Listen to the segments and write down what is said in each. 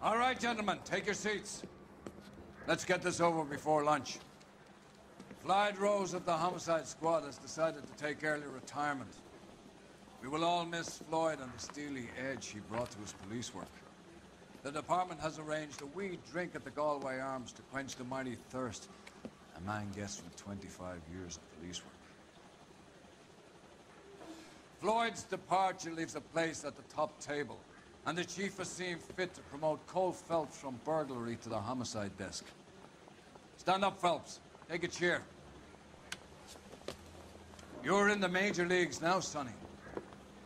All right, gentlemen, take your seats. Let's get this over before lunch. Floyd Rose of the Homicide Squad has decided to take early retirement. We will all miss Floyd and the steely edge he brought to his police work. The department has arranged a wee drink at the Galway Arms to quench the mighty thirst a man gets from 25 years of police work. Floyd's departure leaves a place at the top table, and the chief has seen fit to promote Cole Phelps from burglary to the homicide desk. Stand up, Phelps. Take a chair. You're in the major leagues now, Sonny.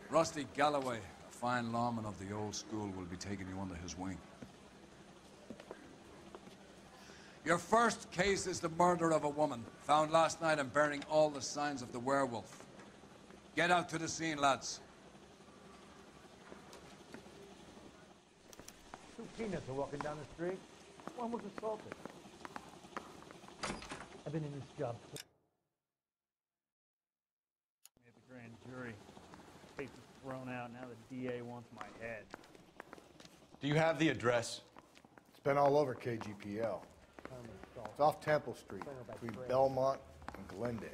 Rusty Galloway, a fine lawman of the old school, will be taking you under his wing. Your first case is the murder of a woman, found last night and bearing all the signs of the werewolf. Get out to the scene, lads. Two peanuts are walking down the street. One was assaulted. I've been in this job. At the grand jury, case is thrown out. Now the DA wants my head. Do you have the address? It's been all over KGPL. It's off Temple Street, between Belmont and Glendale.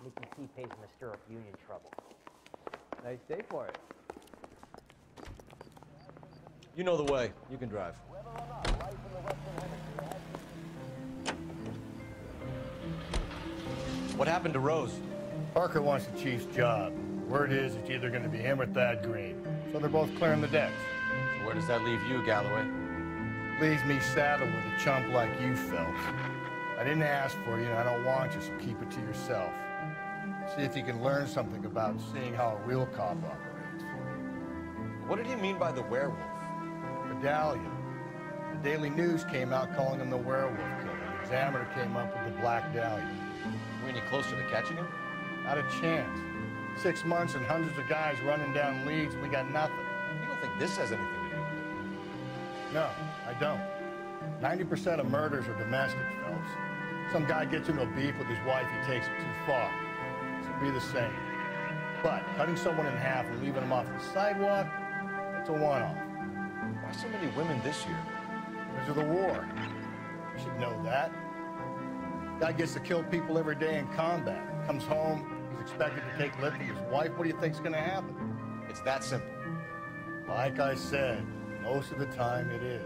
Making tea pays him to stir up union trouble. Nice day for it. You know the way. You can drive. What happened to Rose? Parker wants the chief's job. Word is it's either going to be him or Thad Green. So they're both clearing the decks. So where does that leave you, Galloway? Leaves me saddled with a chump like you, Phelps. I didn't ask for you, and I don't want you, so keep it to yourself. See if you can learn something about seeing how a real cop operates. What did he mean by the werewolf? Medallion. The Daily News came out calling him the werewolf killer. The Examiner came up with the Black Dahlia. Were any closer to catching him? Not a chance. 6 months and hundreds of guys running down leads, and we got nothing. You don't think this has anything to do with it? No, I don't. 90% of murders are domestic, Phelps. Some guy gets into a beef with his wife, he takes it too far. This would be the same. But cutting someone in half and leaving them off the sidewalk, that's a one-off. Why so many women this year? Because of the war. You should know that. Guy gets to kill people every day in combat. Comes home, he's expected to take lip from his wife. What do you think's gonna happen? It's that simple. Like I said, most of the time it is.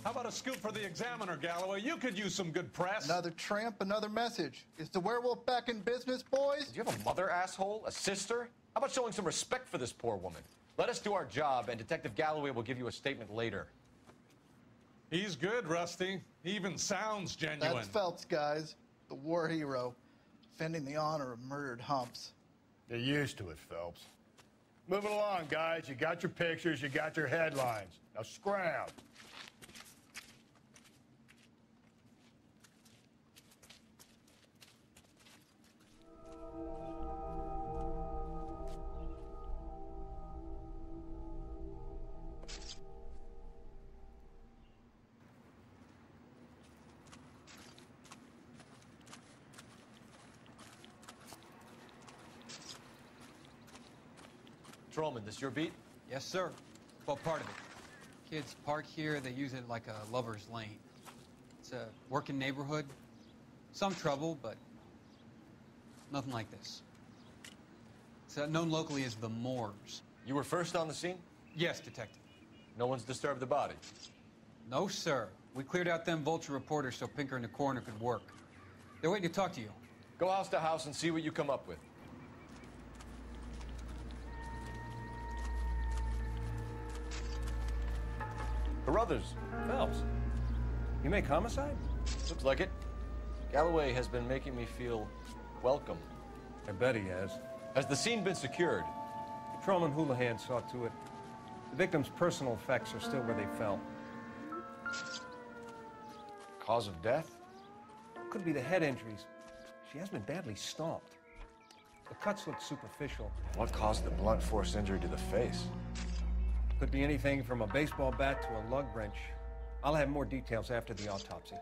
How about a scoop for the Examiner, Galloway? You could use some good press. Another tramp, another message. Is the werewolf back in business, boys? Do you have a mother, asshole? A sister? How about showing some respect for this poor woman? Let us do our job, and Detective Galloway will give you a statement later. He's good, Rusty. He even sounds genuine. That's Phelps, guys. The war hero. Defending the honor of murdered humps. Get used to it, Phelps. Moving along, guys. You got your pictures, you got your headlines. Now scram. Patrolman, this your beat? Yes, sir. Well, part of it. Kids park here, they use it like a lover's lane. It's a working neighborhood. Some trouble, but nothing like this. It's known locally as the Moors. You were first on the scene? Yes, detective. No one's disturbed the body? No, sir. We cleared out them vulture reporters so Pinker and the coroner could work. They're waiting to talk to you. Go house to house and see what you come up with. Carruthers. Phelps, you make Homicide? Looks like it. Galloway has been making me feel welcome. I bet he has. Has the scene been secured? Patrolman Houlihan saw to it. The victim's personal effects are still where they fell. Cause of death? Could be the head injuries. She has been badly stomped. The cuts look superficial. What caused the blunt force injury to the face? Could be anything from a baseball bat to a lug wrench. I'll have more details after the autopsy.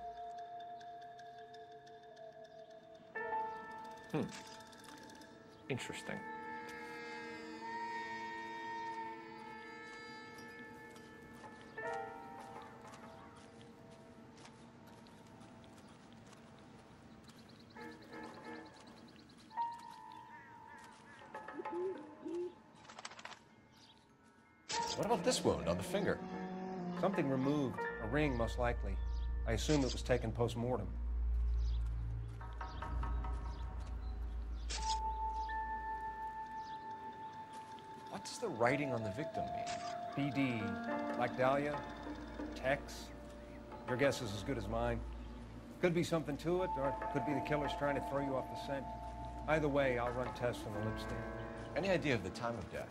Interesting. What about this wound on the finger? Something removed. A ring, most likely. I assume it was taken post-mortem. What does the writing on the victim mean? BD, like Dahlia, Tex. Your guess is as good as mine. Could be something to it, or it could be the killer's trying to throw you off the scent. Either way, I'll run tests on the lipstick. Any idea of the time of death?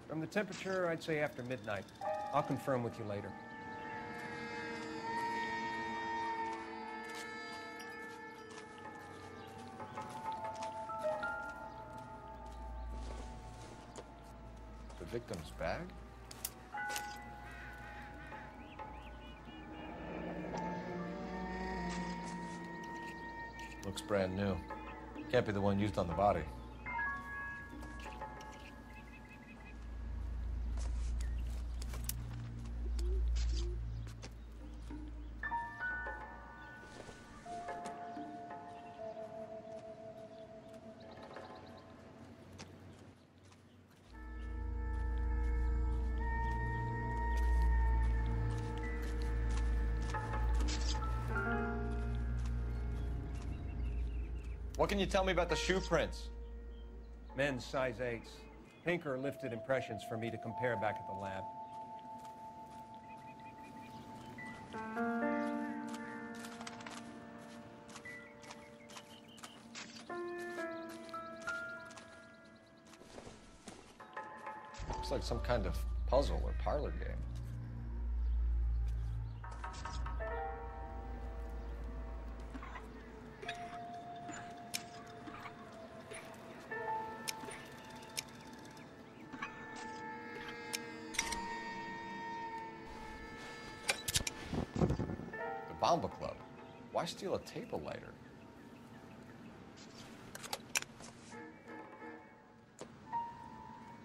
From the temperature, I'd say after midnight. I'll confirm with you later. The victim's bag? Looks brand new. Can't be the one used on the body. What can you tell me about the shoe prints? Men's size 8s. Pinker lifted impressions for me to compare back at the lab. Looks like some kind of puzzle or parlor game. Bomba Club. Why steal a table lighter?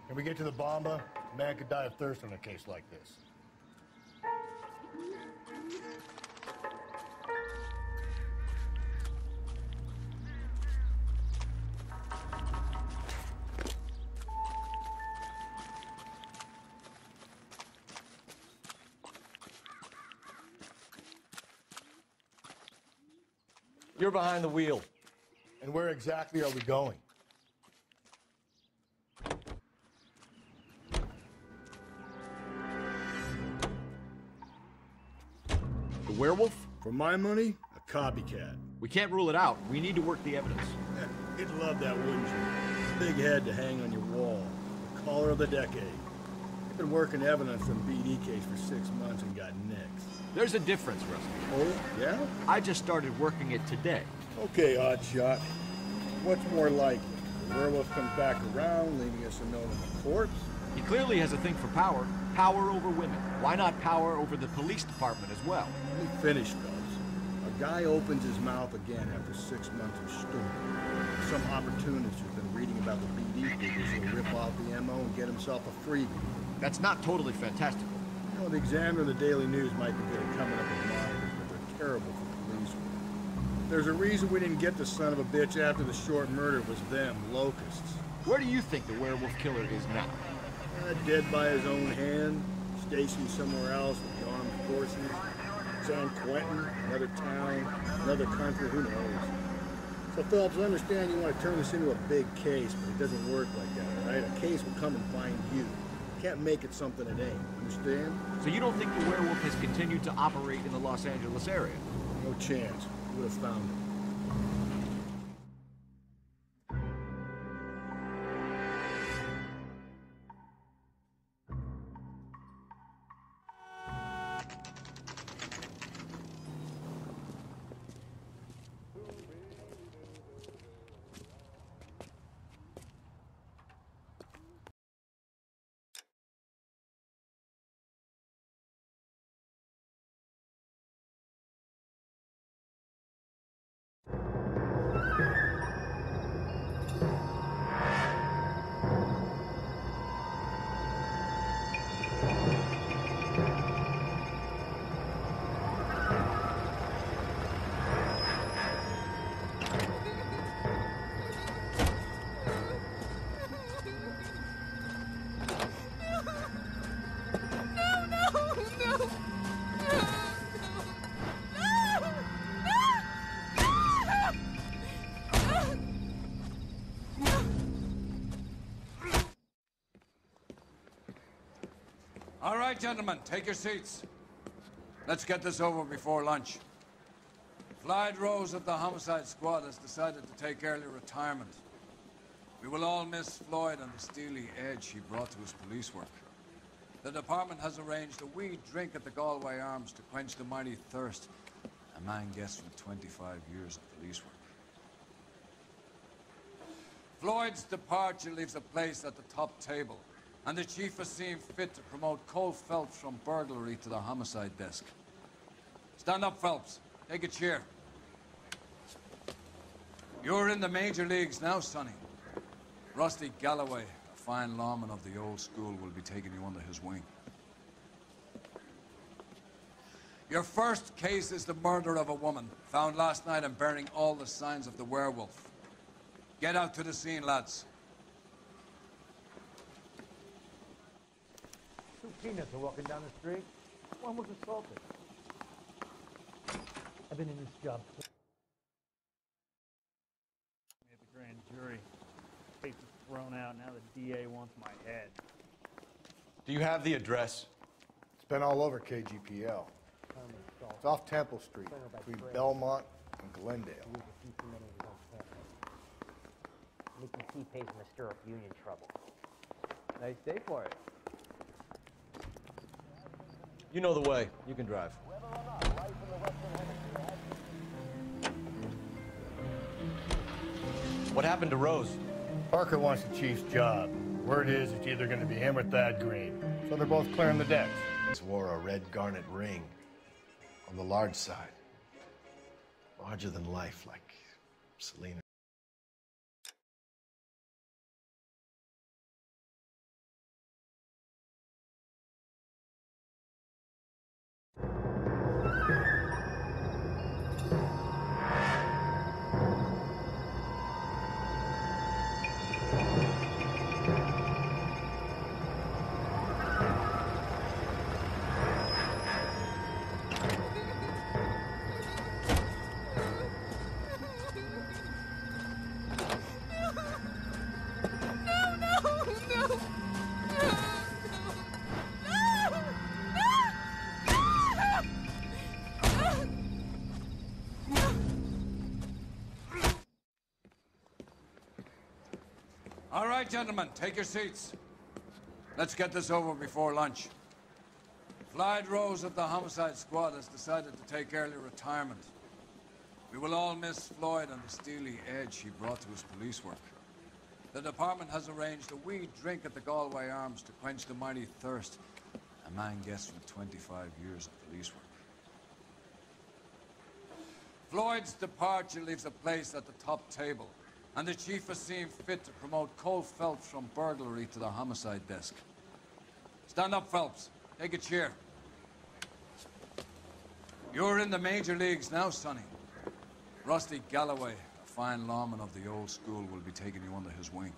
Can we get to the Bomba? A man could die of thirst on a case like this. You're behind the wheel. And where exactly are we going? The werewolf? For my money, a copycat. We can't rule it out. We need to work the evidence. You'd love that, wouldn't you? Big head to hang on your wall. The caller of the decade. You've been working evidence on BD case for 6 months and got nicks. There's a difference, Rusty. Oh, yeah? I just started working it today. Okay, Oddshot. What's more likely? The werewolf comes back around, leaving us a note on the corpse? He clearly has a thing for power. Power over women. Why not power over the police department as well? Let me finish, Phelps. A guy opens his mouth again after 6 months of stewing. Some opportunist who's been reading about the BD figures will rip off the MO and get himself a freebie. That's not totally fantastical. You know, the Examiner and the Daily News might be good at coming up with monitors, but they're terrible for police work. There's a reason we didn't get the son of a bitch after the short murder was them, locusts. Where do you think the werewolf killer is now? Dead by his own hand, stationed somewhere else with the armed forces. San Quentin, another town, another country, who knows? So, Phelps, I understand you want to turn this into a big case, but it doesn't work like that, right? A case will come and find you. Can't make it something it ain't, understand? So you don't think the werewolf has continued to operate in the Los Angeles area? No chance. You would have found him. All right, gentlemen, take your seats. Let's get this over before lunch. Clyde Rose at the Homicide Squad has decided to take early retirement. We will all miss Floyd and the steely edge he brought to his police work. The department has arranged a wee drink at the Galway Arms to quench the mighty thirst a man gets from 25 years of police work. Floyd's departure leaves a place at the top table, and the chief has seen fit to promote Cole Phelps from burglary to the homicide desk. Stand up, Phelps. Take a chair. You're in the major leagues now, Sonny. Rusty Galloway, a fine lawman of the old school, will be taking you under his wing. Your first case is the murder of a woman, found last night and bearing all the signs of the werewolf. Get out to the scene, lads. Two peanuts are walking down the street. One was assaulted. I've been in this job. At the grand jury, case is thrown out. Now the DA wants my head. Do you have the address? It's been all over KGPL. It's off Temple Street, between Belmont and Glendale. Making tea pays him to stir up union trouble. Nice day for it. You know the way. You can drive. What happened to Rose? Parker wants the chief's job. Word is it's either going to be him or Thad Green. So they're both clearing the decks. He wore a red garnet ring on the large side. Larger than life, like Selena. All right, gentlemen, take your seats. Let's get this over before lunch. Clyde Rose at the Homicide Squad has decided to take early retirement. We will all miss Floyd and the steely edge he brought to his police work. The department has arranged a wee drink at the Galway Arms to quench the mighty thirst a man gets from 25 years of police work. Floyd's departure leaves a place at the top table, and the chief has seen fit to promote Cole Phelps from burglary to the homicide desk. Stand up, Phelps. Take a chair. You're in the major leagues now, Sonny. Rusty Galloway, a fine lawman of the old school, will be taking you under his wing.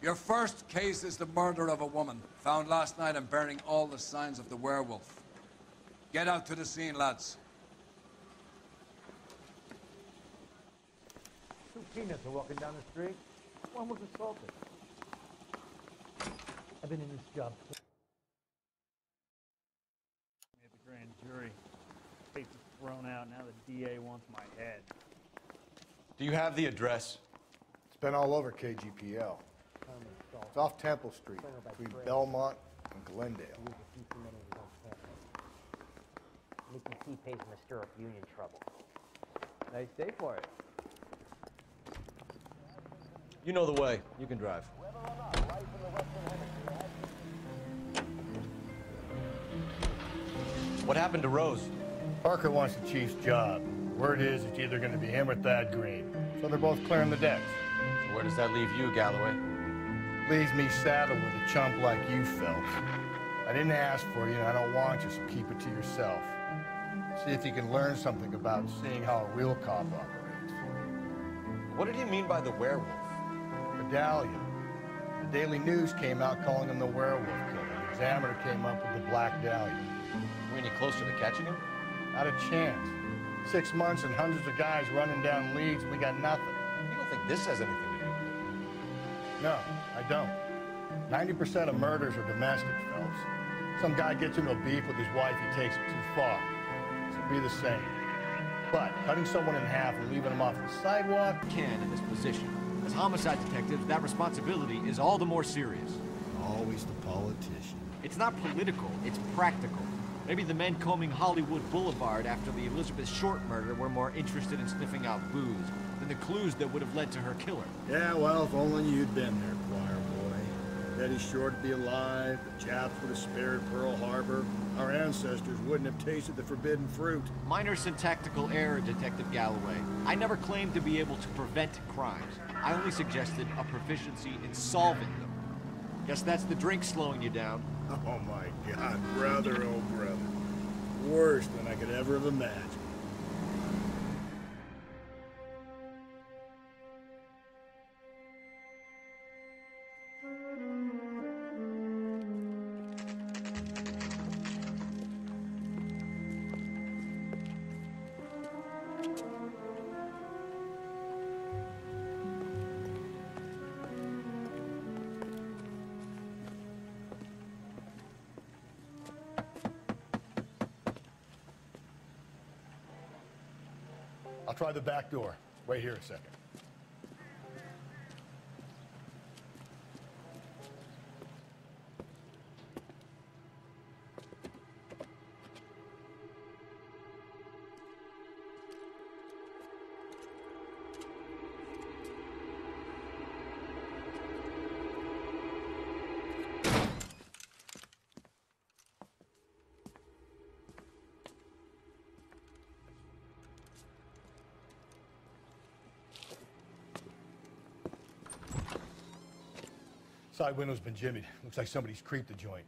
Your first case is the murder of a woman, found last night and bearing all the signs of the werewolf. Get out to the scene, lads. Two peanuts are walking down the street. One was assaulted. I've been in this job. At the grand jury, case is thrown out. Now the DA wants my head. Do you have the address? It's been all over KGPL. It's off Temple Street, between Belmont and Glendale. Making tea pays him to stir up union trouble. Nice day for it. You know the way. You can drive. What happened to Rose? Parker wants the chief's job. Word is it's either going to be him or Thad Green. So they're both clearing the decks. So where does that leave you, Galloway? Leaves me saddled with a chump like you, Phelps. I didn't ask for you, and I don't want you, so keep it to yourself. See if you can learn something about seeing how a real cop operates. What did he mean by the werewolf? Medallion. The Daily News came out calling him the werewolf killer. The Examiner came up with the Black Dahlia. Are we any closer to catching him? Not a chance. 6 months and hundreds of guys running down leads, and we got nothing. You don't think this has anything to do with it? No, I don't. 90% of murders are domestic, Phelps. Some guy gets into a beef with his wife, he takes it too far. This would be the same. But cutting someone in half and leaving them off the sidewalk... Can in this position. As homicide detectives, that responsibility is all the more serious. Always the politician. It's not political, it's practical. Maybe the men combing Hollywood Boulevard after the Elizabeth Short murder were more interested in sniffing out booze than the clues that would have led to her killer. Yeah, well, if only you'd been there, choir boy. Betty Short would be alive, the Japs would have spared Pearl Harbor, our ancestors wouldn't have tasted the forbidden fruit. Minor syntactical error, Detective Galloway. I never claimed to be able to prevent crimes. I only suggested a proficiency in solving them. Guess that's the drink slowing you down. Oh my God, brother, oh brother. Worse than I could ever have imagined. I'll try the back door. Wait here a second. Side window's been jimmied. Looks like somebody's creeped the joint.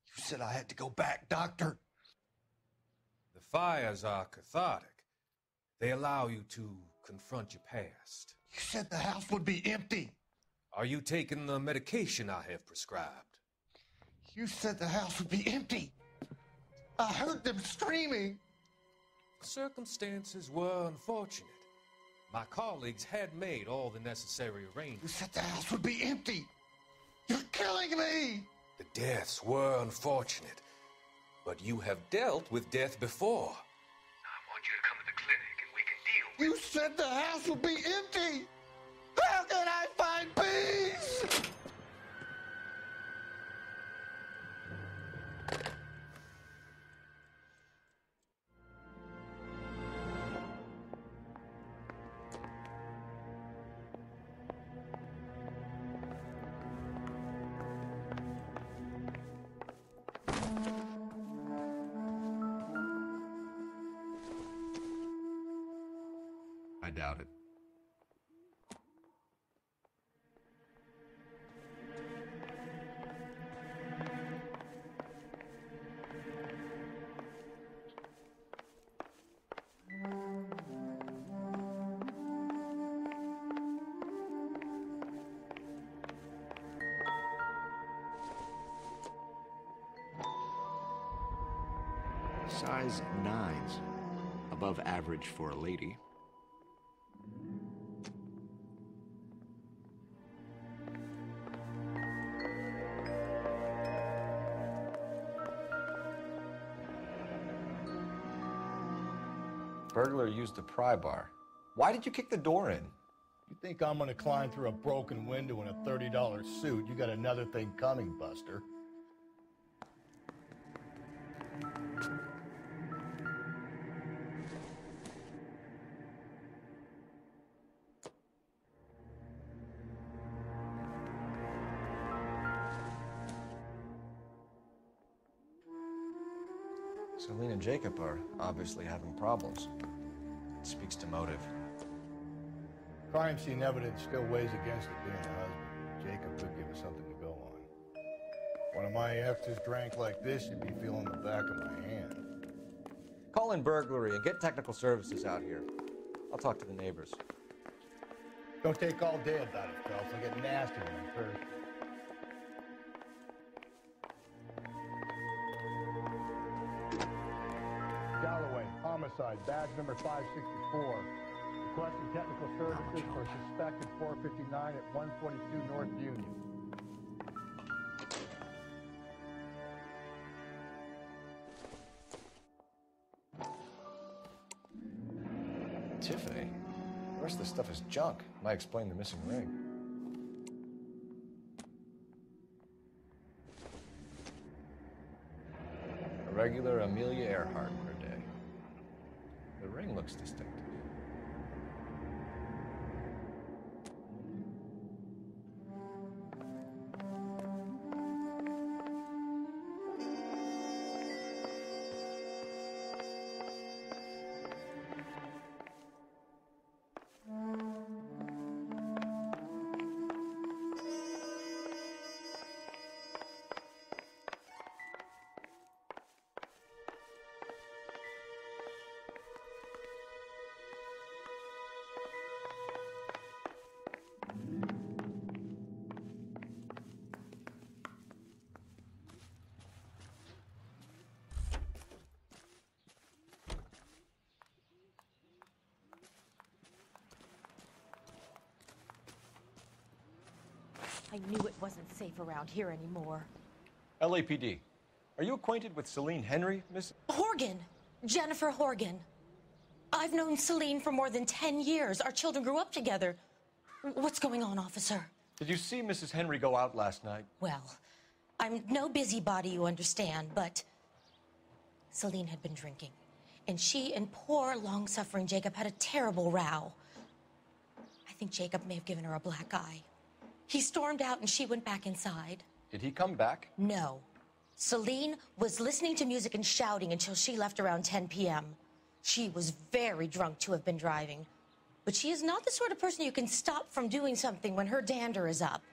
You said I had to go back, Doctor. The fires are cathartic. They allow you to confront your past. You said the house would be empty. Are you taking the medication I have prescribed? You said the house would be empty. I heard them screaming. Circumstances were unfortunate. My colleagues had made all the necessary arrangements. You said the house would be empty. You're killing me. The deaths were unfortunate, but you have dealt with death before. I want you to come to the clinic and we can deal with You said the house would be empty. How can I find peace? I doubt it. Size 9s. Above average for a lady. Burglar used a pry bar. Why did you kick the door in? You think I'm gonna climb through a broken window in a $30 suit? You got another thing coming, Buster. Celine and Jacob are obviously having problems. It speaks to motive. Crime scene evidence still weighs against it being a husband. Jacob could give us something to go on. One of my exes drank like this, you'd be feeling the back of my hand. Call in burglary and get technical services out here. I'll talk to the neighbors. Don't take all day about it, Phelps. I get nasty when I'm thirsty. homicide, badge number 564. Requesting technical services for suspected 459 at 142 North Union. Tiffany? The rest of the stuff is junk. Might explain the missing ring. A regular Amelia Earhart per day. The ring looks distinctive. I knew it wasn't safe around here anymore. LAPD. Are you acquainted with Celine Henry, Miss? Horgan! Jennifer Horgan. I've known Celine for more than 10 years. Our children grew up together. What's going on, officer? Did you see Mrs. Henry go out last night? Well, I'm no busybody, you understand, but Celine had been drinking. And she and poor, long-suffering Jacob had a terrible row. I think Jacob may have given her a black eye. He stormed out and she went back inside. Did he come back? No. Celine was listening to music and shouting until she left around 10 p.m. She was very drunk to have been driving. But she is not the sort of person you can stop from doing something when her dander is up.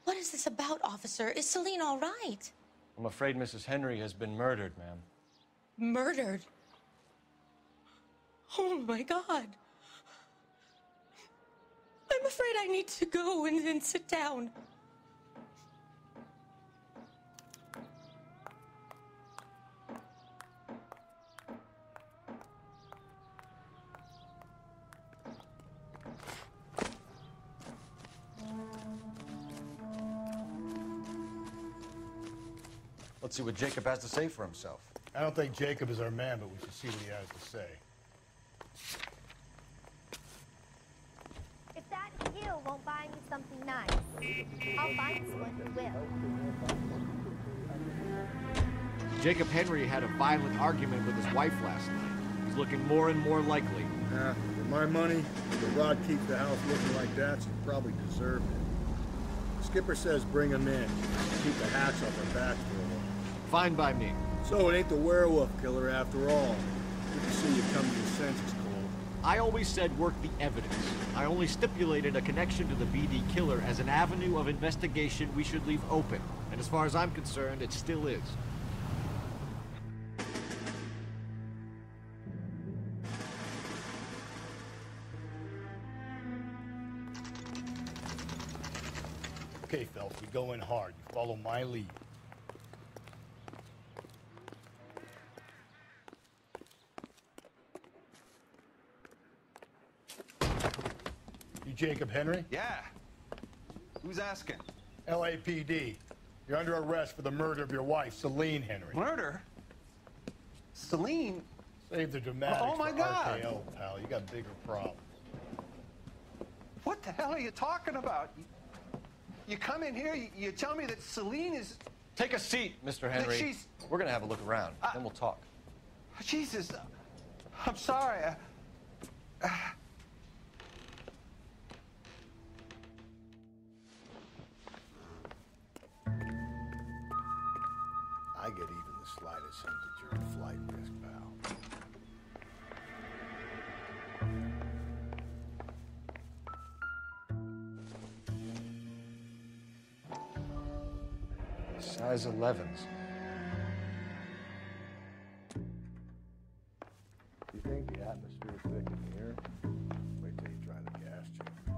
What is this about, officer? Is Celine all right? I'm afraid Mrs. Henry has been murdered, ma'am. Murdered? Oh, my God. I'm afraid I need to go and sit down. Let's see what Jacob has to say for himself. I don't think Jacob is our man, but we should see what he has to say. If that heel won't buy me something nice, I'll find someone who will. Jacob Henry had a violent argument with his wife last night. He's looking more and more likely. For my money, if the rod keeps the house looking like that, she probably deserved it. Skipper says bring him in. Keep the hats off our backs for a while. Fine by me. So it ain't the werewolf killer after all. Good to see you come to your senses, Cole. I always said work the evidence. I only stipulated a connection to the BD killer as an avenue of investigation we should leave open. And as far as I'm concerned, it still is. Okay, Phelps, we go in hard. You follow my lead. You Jacob Henry? Yeah. Who's asking? LAPD. You're under arrest for the murder of your wife, Celine Henry. Murder? Celine? Save the dramatics Oh, my for God. RKO, pal. You got bigger problems. What the hell are you talking about? You come in here, you tell me that Celine is... Take a seat, Mr. Henry. she's- We're gonna have a look around, then we'll talk. Jesus, I'm sorry. I get even the slightest hint that you're a flight risk, pal. Size 11s. You think the atmosphere's thick in here? Wait till you try the gas chamber.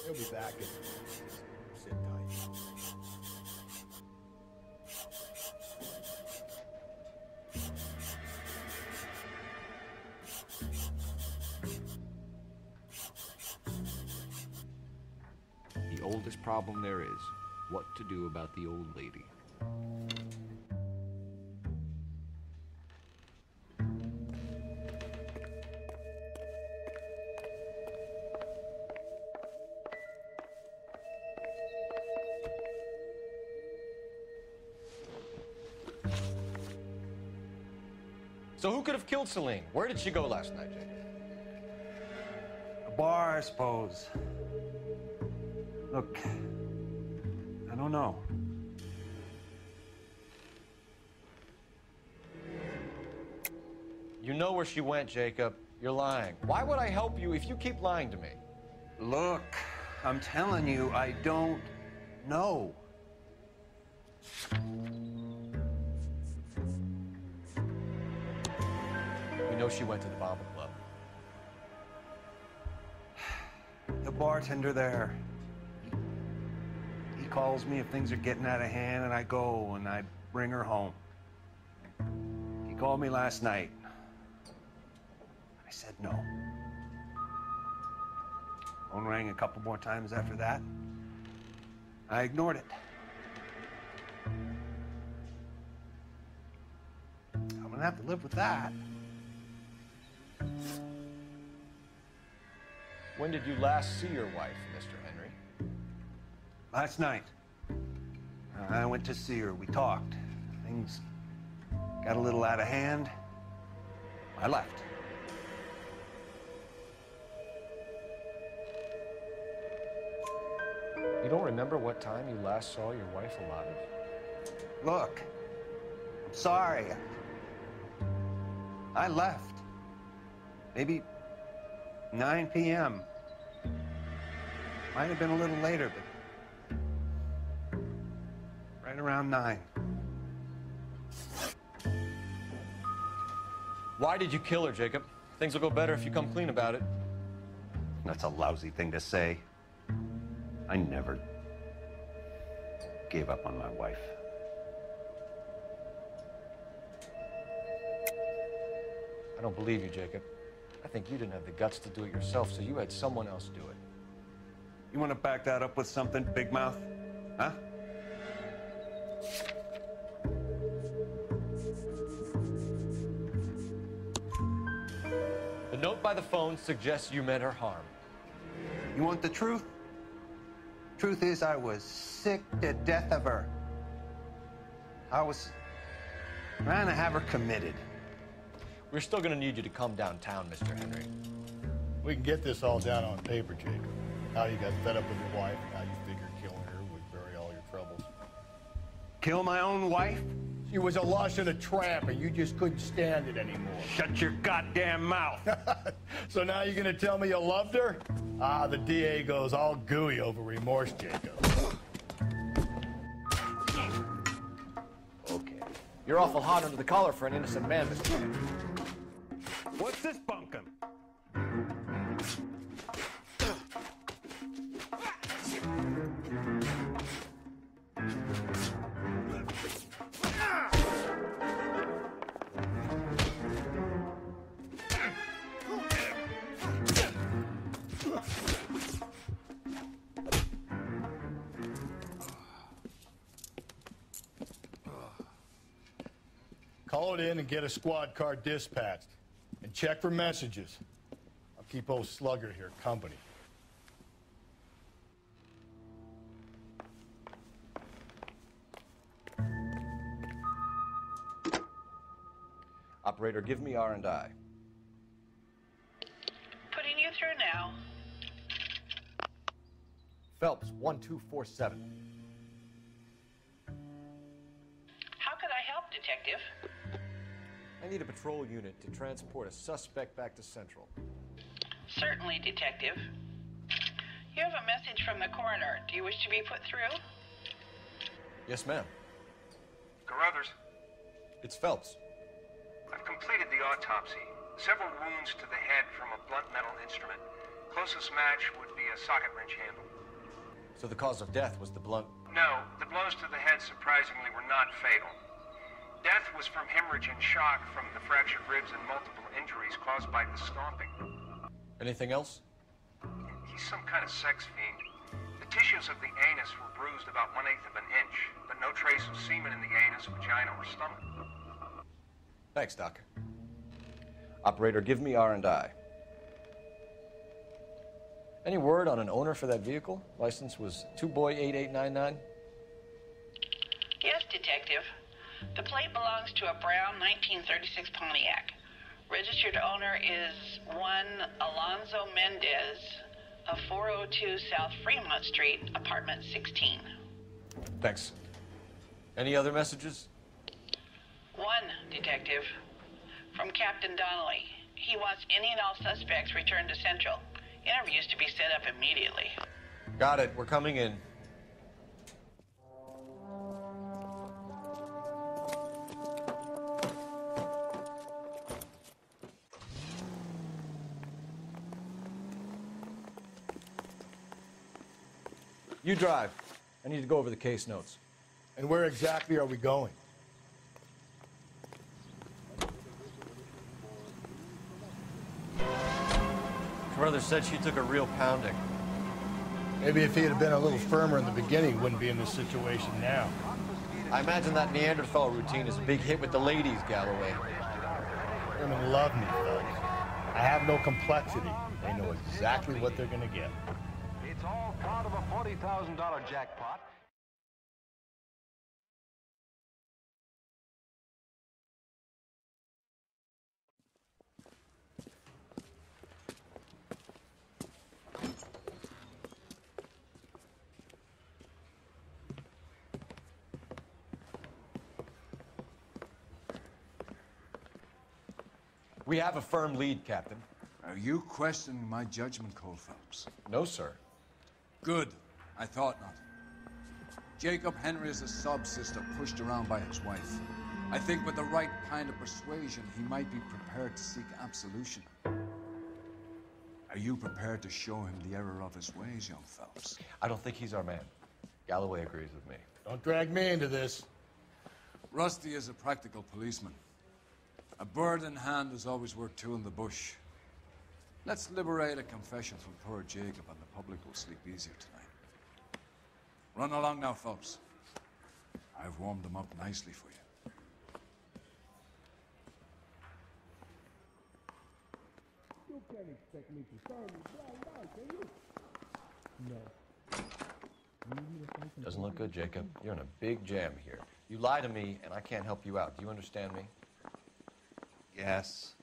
He'll be back in. Sit tight. The oldest problem there is, what to do about the old lady. So who could have killed Celine? Where did she go last night, Jacob? A bar, I suppose. Look, I don't know. You know where she went, Jacob. You're lying. Why would I help you if you keep lying to me? Look, I'm telling you, I don't know. You know she went to the Bomber Club. The bartender there. He calls me if things are getting out of hand, and I go and I bring her home. He called me last night. I said no. Phone rang a couple more times after that. I ignored it. I'm gonna have to live with that. When did you last see your wife, Mr. Henry? Last night. I went to see her. We talked. Things got a little out of hand. I left. You don't remember what time you last saw your wife alive? Look, I'm sorry. I left. Maybe 9 p.m. Might have been a little later, but right around 9. Why did you kill her, Jacob? Things will go better if you come clean about it. That's a lousy thing to say. I never gave up on my wife. I don't believe you, Jacob. I think you didn't have the guts to do it yourself, so you had someone else do it. You want to back that up with something, Big Mouth? Huh? The note by the phone suggests you meant her harm. You want the truth? Truth is, I was sick to death of her. I was trying to have her committed. We're still gonna need you to come downtown, Mr. Henry. We can get this all down on paper, Jacob. How you got fed up with your wife, and how you figured killing her would bury all your troubles. Kill my own wife? She was a lush and a tramp, and you just couldn't stand it anymore. Shut your goddamn mouth. So now you're gonna tell me you loved her? Ah, the DA goes all gooey over remorse, Jacob. Okay. You're awful hot under the collar for an innocent man, Mr. Henry. What's this bunkum? Call it in and get a squad car dispatched. And check for messages. I'll keep old Slugger here company. Operator, give me R&I. Putting you through now. Phelps, 1247. How could I help, Detective? I need a patrol unit to transport a suspect back to Central. Certainly, Detective. You have a message from the coroner. Do you wish to be put through? Yes, ma'am. Carruthers, It's Phelps. I've completed the autopsy. Several wounds to the head from a blunt metal instrument. Closest match would be a socket wrench handle. So the cause of death was the blunt... No, the blows to the head surprisingly were not fatal. Death was from hemorrhage and shock from the fractured ribs and multiple injuries caused by the stomping. Anything else? He's some kind of sex fiend. The tissues of the anus were bruised about 1/8 of an inch, but no trace of semen in the anus, vagina, or stomach. Thanks, Doc. Operator, give me R&I. Any word on an owner for that vehicle? License was 2boy8899. Yes, Detective. The plate belongs to a brown 1936 Pontiac. Registered owner is one Alonzo Mendez of 402 South Fremont Street, apartment 16. Thanks. Any other messages? One, Detective. From Captain Donnelly. He wants any and all suspects returned to Central. Interviews to be set up immediately. Got it. We're coming in. You drive. I need to go over the case notes. And where exactly are we going? Brother said she took a real pounding. Maybe if he had been a little firmer in the beginning, he wouldn't be in this situation now. I imagine that Neanderthal routine is a big hit with the ladies, Galloway. Women love me, folks. I have no complexity. They know exactly what they're gonna get. It's all part of a $40,000 jackpot. We have a firm lead, Captain. Are you questioning my judgment, Cole Phelps? No, sir. Good. I thought not. Jacob Henry is a sub-sister pushed around by his wife. I think with the right kind of persuasion, he might be prepared to seek absolution. Are you prepared to show him the error of his ways, young Phelps? I don't think he's our man. Galloway agrees with me. Don't drag me into this. Rusty is a practical policeman. A bird in hand is always worth two in the bush. Let's liberate a confession from poor Jacob, and the public will sleep easier tonight. Run along now, Phelps. I've warmed them up nicely for you. You can't expect me to turn you blind out, can you? No. Doesn't look good, Jacob. You're in a big jam here. You lie to me, and I can't help you out. Do you understand me? Yes.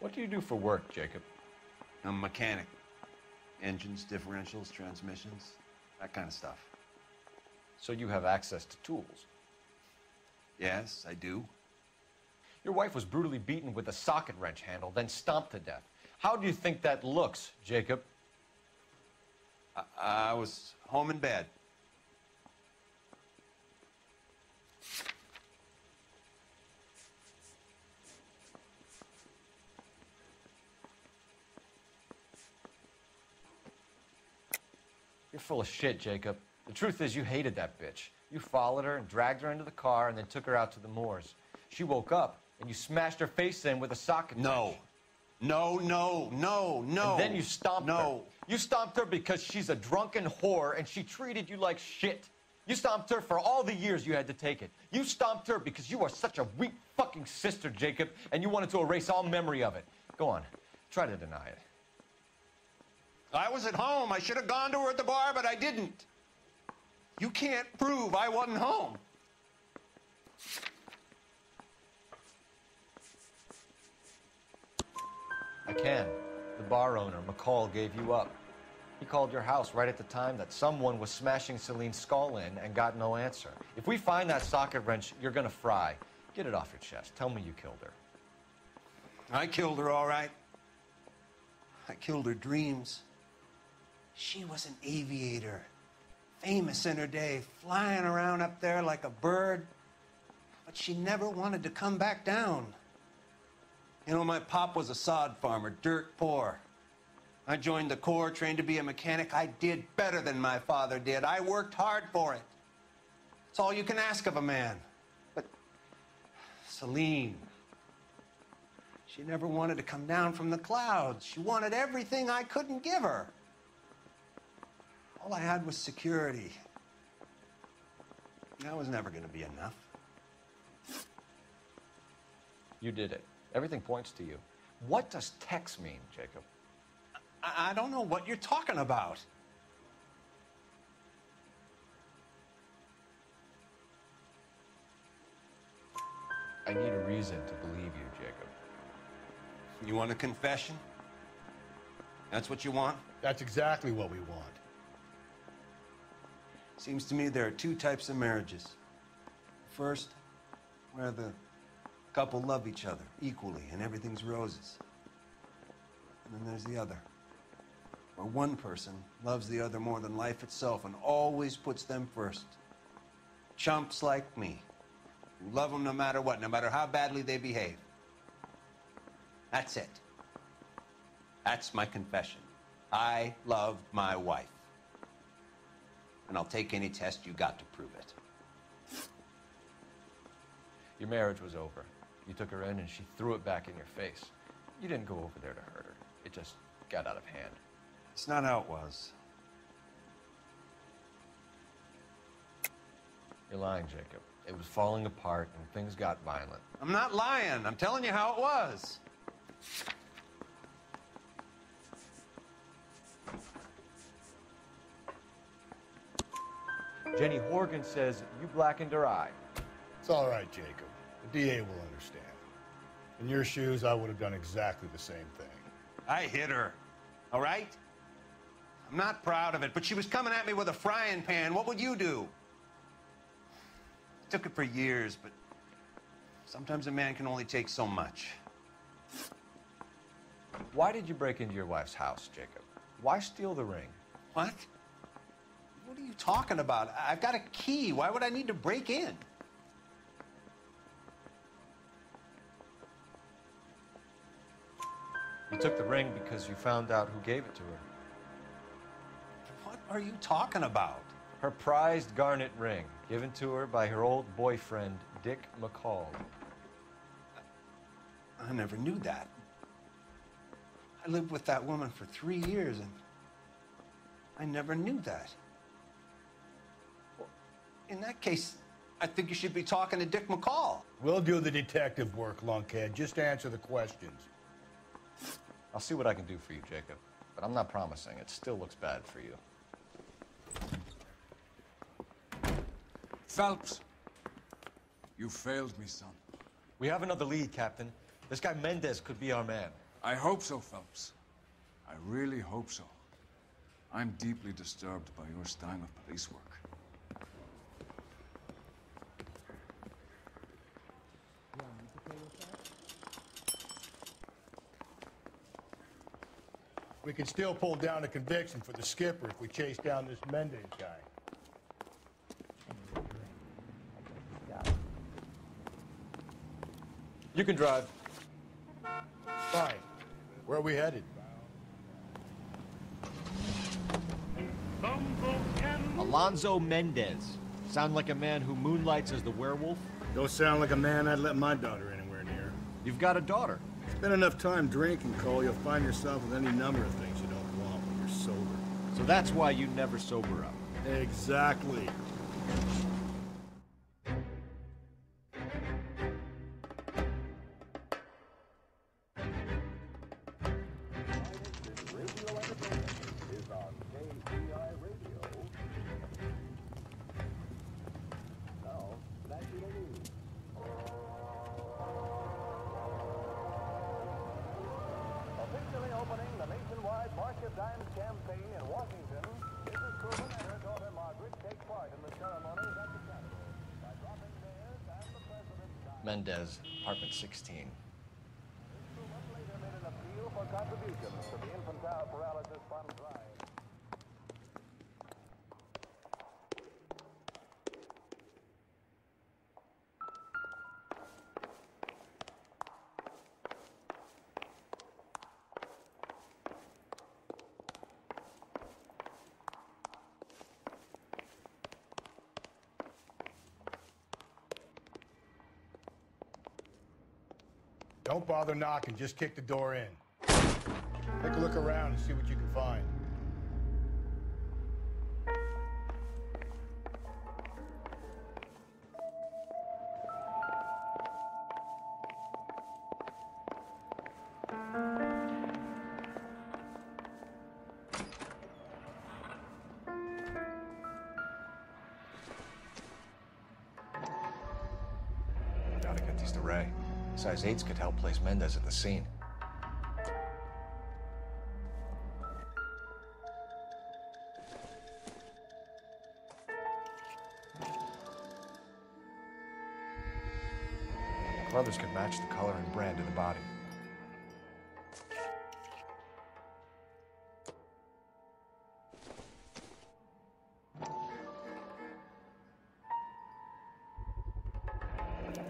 What do you do for work, Jacob? I'm a mechanic. Engines, differentials, transmissions, that kind of stuff. So you have access to tools? Yes, I do. Your wife was brutally beaten with a socket wrench handle, then stomped to death. How do you think that looks, Jacob? I was home in bed. You're full of shit, Jacob. The truth is you hated that bitch. You followed her and dragged her into the car and then took her out to the moors. She woke up and you smashed her face in with a socket wrench. No. And then you stomped her. You stomped her because she's a drunken whore and she treated you like shit. You stomped her for all the years you had to take it. You stomped her because you are such a weak fucking sister, Jacob, and you wanted to erase all memory of it. Go on. Try to deny it. I was at home. I should have gone to her at the bar, but I didn't. You can't prove I wasn't home. I can. The bar owner, McCall, gave you up. He called your house right at the time that someone was smashing Celine's skull in and got no answer. If we find that socket wrench, you're gonna fry. Get it off your chest. Tell me you killed her. I killed her, all right. I killed her dreams. She was an aviator, famous in her day, flying around up there like a bird, but she never wanted to come back down. You know, my pop was a sod farmer, dirt poor. I joined the Corps, trained to be a mechanic. I did better than my father did. I worked hard for it. It's all you can ask of a man. But Celine, she never wanted to come down from the clouds. She wanted everything I couldn't give her. All I had was security. That was never going to be enough. You did it. Everything points to you. What does Tex mean, Jacob? I don't know what you're talking about. I need a reason to believe you, Jacob. You want a confession? That's what you want? That's exactly what we want. Seems to me there are two types of marriages. First, where the couple love each other equally and everything's roses. And then there's the other, where one person loves the other more than life itself and always puts them first. Chumps like me, who love them no matter what, no matter how badly they behave. That's it. That's my confession. I love my wife. And I'll take any test you got to prove it. Your marriage was over. You took her in and she threw it back in your face. You didn't go over there to hurt her. It just got out of hand. It's not how it was. You're lying, Jacob. It was falling apart and things got violent. I'm not lying. I'm telling you how it was. Jenny Horgan says you blackened her eye. It's all right, Jacob. The DA will understand. In your shoes, I would have done exactly the same thing. I hit her, all right? I'm not proud of it, but she was coming at me with a frying pan. What would you do? It took it for years, but sometimes a man can only take so much. Why did you break into your wife's house, Jacob? Why steal the ring? What? What are you talking about? I've got a key. Why would I need to break in? You took the ring because you found out who gave it to her. What are you talking about? Her prized garnet ring, given to her by her old boyfriend, Dick McCall. I never knew that. I lived with that woman for 3 years, and I never knew that. Well, in that case, I think you should be talking to Dick McCall. We'll do the detective work, lunkhead. Just answer the questions. I'll see what I can do for you, Jacob. But I'm not promising. It still looks bad for you. Phelps, you failed me, son. We have another lead, Captain. This guy Mendez could be our man. I hope so, Phelps. I really hope so. I'm deeply disturbed by your style of police work. We can still pull down a conviction for the skipper if we chase down this Mendez guy. You can drive. Fine. Where are we headed? Alonzo Mendez. Sound like a man who moonlights as the werewolf? Don't sound like a man I'd let my daughter anywhere near. You've got a daughter. Spend enough time drinking, Cole, you'll find yourself with any number of things you don't want when you're sober. So that's why you never sober up. Exactly. Mendez, apartment 16. Don't bother knocking, just kick the door in. Take a look around and see what you can find. Gotta get these to Ray. Size 8s could help place Mendez at the scene. Others could match the color and brand of the body.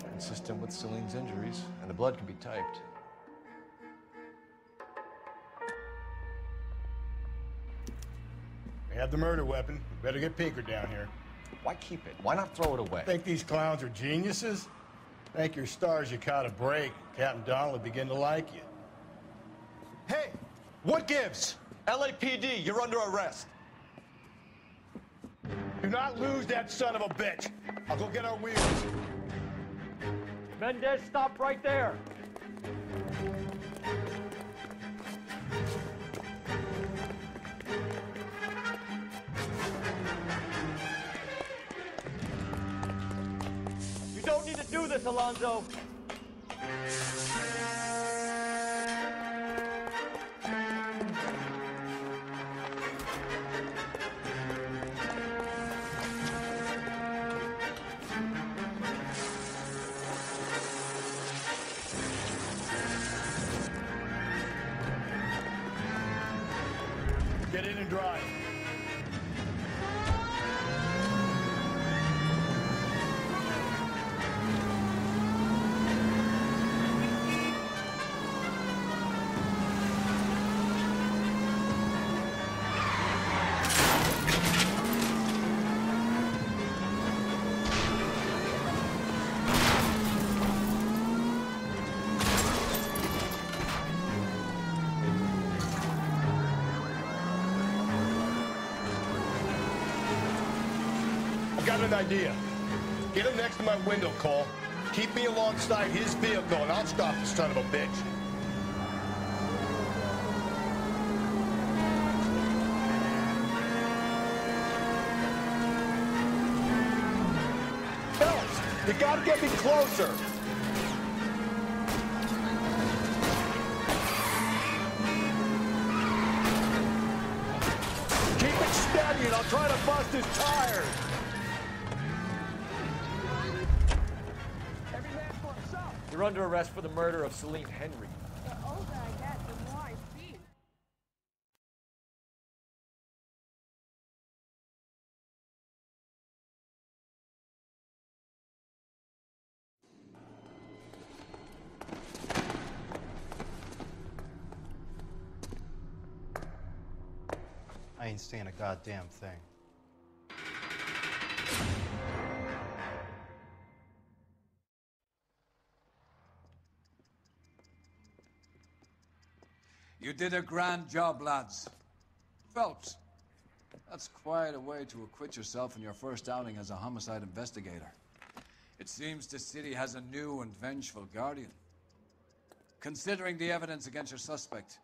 Consistent with Celine's injuries, and the blood can be typed. We have the murder weapon. Better get Pinker down here. Why keep it? Why not throw it away? Think these clowns are geniuses? Thank your stars you caught a break. Captain Donald will begin to like you. Hey, what gives? LAPD, you're under arrest. Do not lose that son of a bitch. I'll go get our wheels. Mendez, stop right there. You don't need to do this, Alonzo. Get in and drive. Got an idea. Get him next to my window, Cole. Keep me alongside his vehicle, and I'll stop the son of a bitch. Fellas, you gotta get me closer. Keep it steady, and I'll try to bust his tires. You're under arrest for the murder of Celine Henry. The older I get, the more I see. I ain't seeing a goddamn thing. You did a grand job, lads. Phelps, that's quite a way to acquit yourself in your first outing as a homicide investigator. It seems the city has a new and vengeful guardian. Considering the evidence against your suspect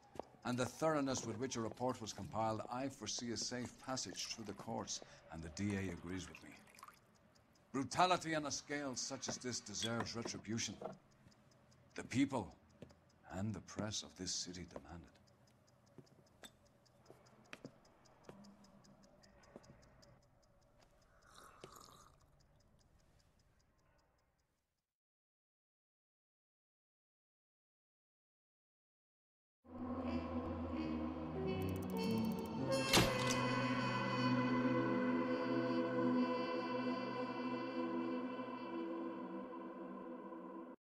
and the thoroughness with which a report was compiled, I foresee a safe passage through the courts, and the DA agrees with me. Brutality on a scale such as this deserves retribution. The people and the press of this city demand it.